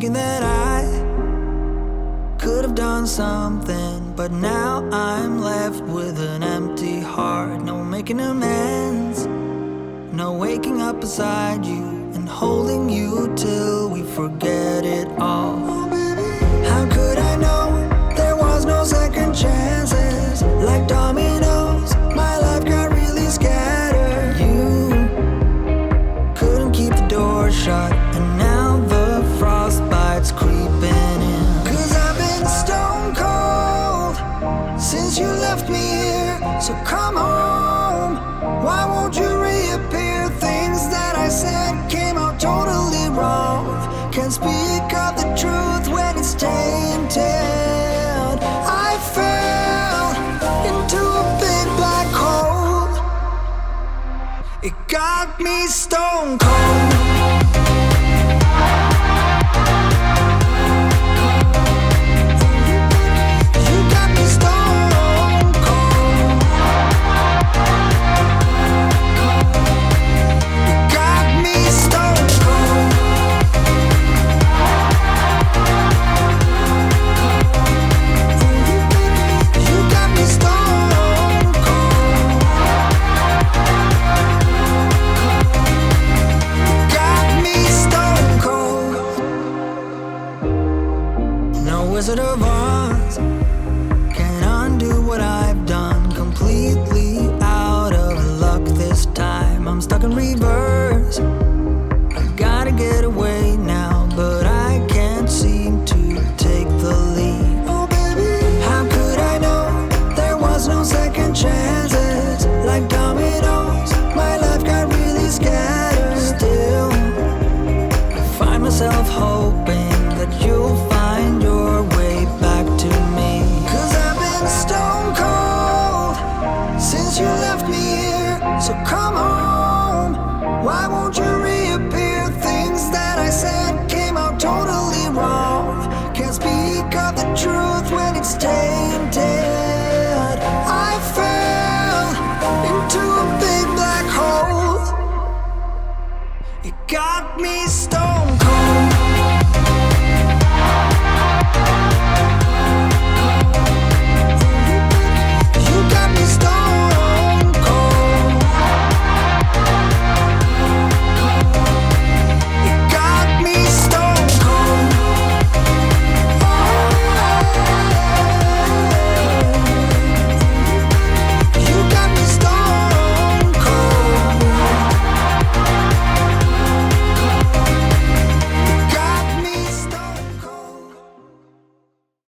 thinking that I could have done something, but now I'm left with an empty heart. No making amends, no waking up beside you and holding you till we forget it all. How could I know there was no second chances? Like dominoes, my life got really scattered. You couldn't keep the door shut, and now the frostbite's creeping in. 'Cause I've been stone cold since you left me here. So come home, why won't you reappear? Things that I said came out totally wrong. Can't speak of the truth when it's tainted. I fell into a big black hole. It got me stone cold. You got me stone cold. You got me stone cold. You got me stone cold. Got me stone cold. No Wizard of Oz can undo what I've done. Completely out of luck this time. I'm stuck in reverse. I gotta get away now, but I can't seem to take the lead. Oh baby, how could I know there was no second chances? Like dominoes, my life got really scattered. Still, I find myself hoping